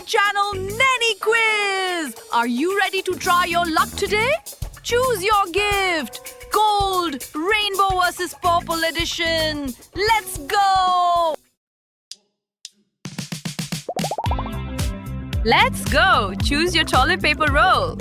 channel Nanny Quiz! Are you ready to try your luck today? Choose your gift! Gold, Rainbow vs. Purple Edition! Let's go! Let's go! Choose your toilet paper roll.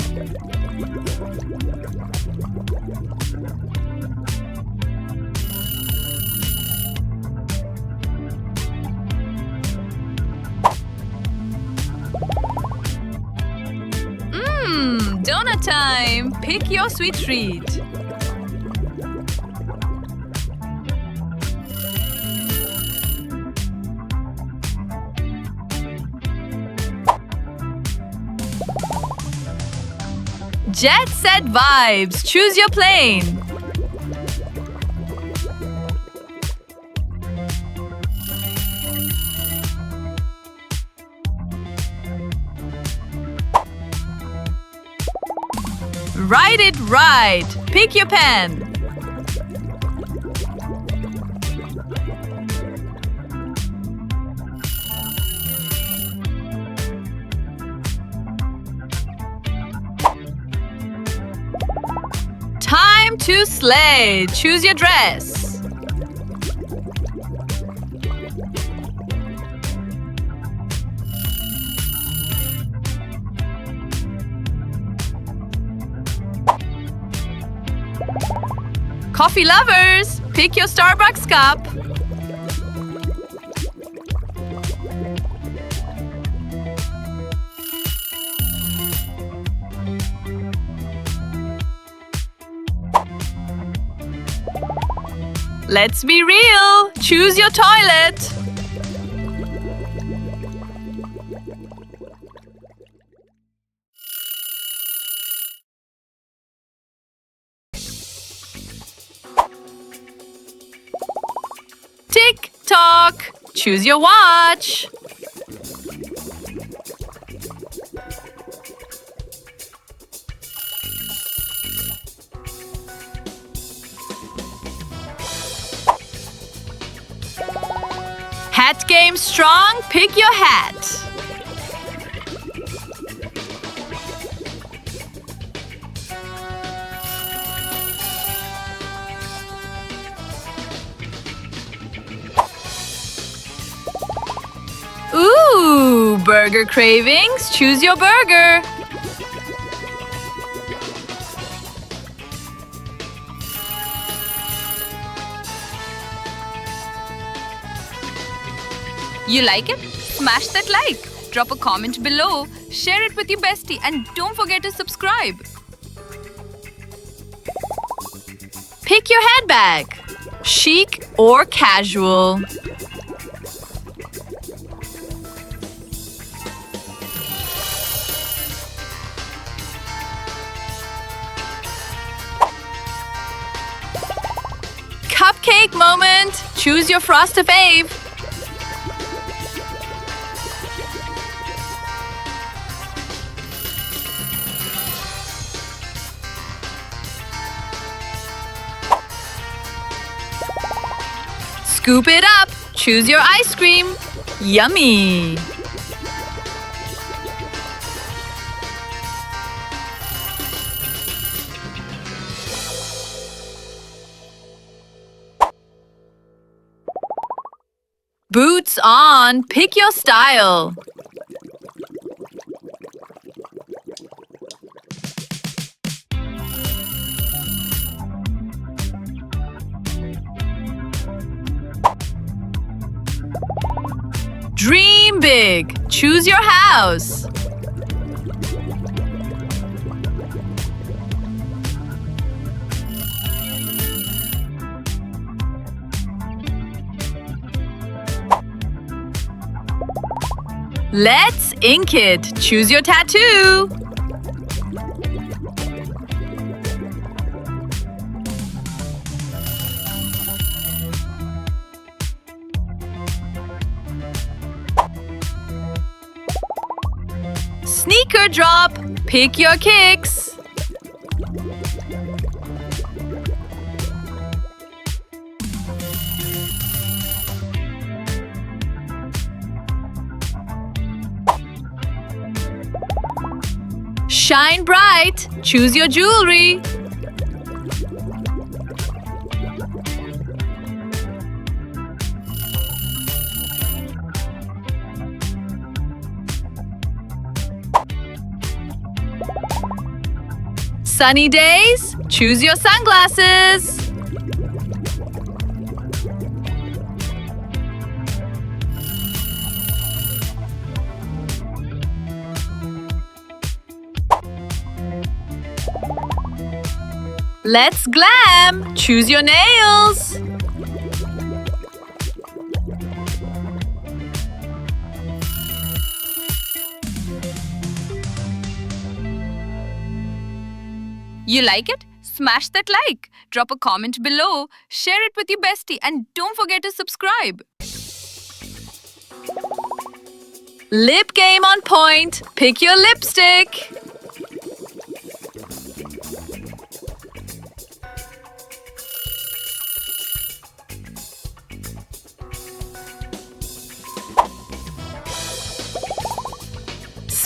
Donut time! Pick your sweet treat. Jet Set Vibes! Choose your plane. Write it right. Pick your pen. Time to slay. Choose your dress. Coffee lovers, pick your Starbucks cup. Let's be real. Choose your toilet. Tick tock. Choose your watch. Hat game strong. Pick your hat. Ooh, burger cravings. Choose your burger. You like it? Smash that like. Drop a comment below. Share it with your bestie and don't forget to subscribe. Pick your handbag. Chic or casual. Cupcake moment. Choose your Frosted fave. Scoop it up. Choose your ice cream. Yummy. Boots on. Pick your style. Dream big. Choose your house. Let's ink it. Choose your tattoo. Sneaker drop. Pick your kicks. Shine bright. Choose your jewelry. Sunny days. Choose your sunglasses. Let's glam! Choose your nails! You like it? Smash that like. Drop a comment below. Share it with your bestie and don't forget to subscribe. Lip game on point. Pick your lipstick.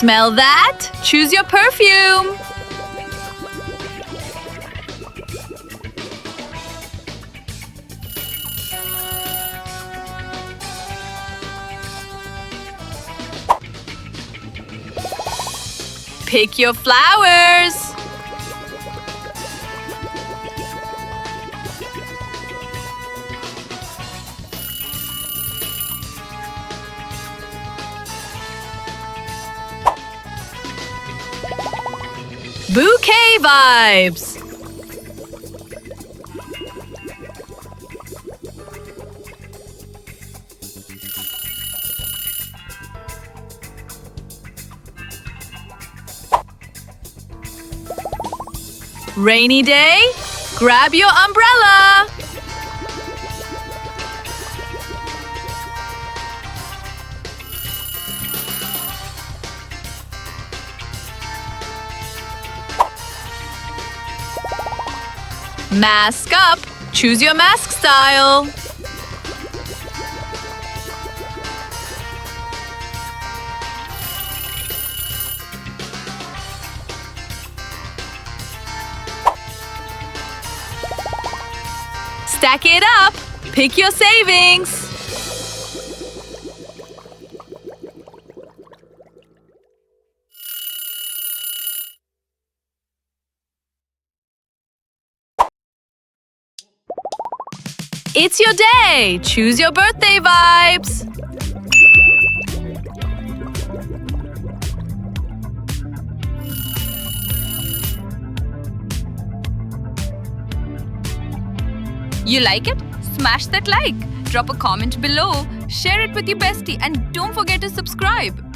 Smell that? Choose your perfume. Pick your flowers. Bouquet vibes. Rainy day? Grab your umbrella. Mask up. Choose your mask style. Stack it up. Pick your savings. It's your day. Choose your birthday vibes. You like it? Smash that like. Drop a comment below. Share it with your bestie and don't forget to subscribe.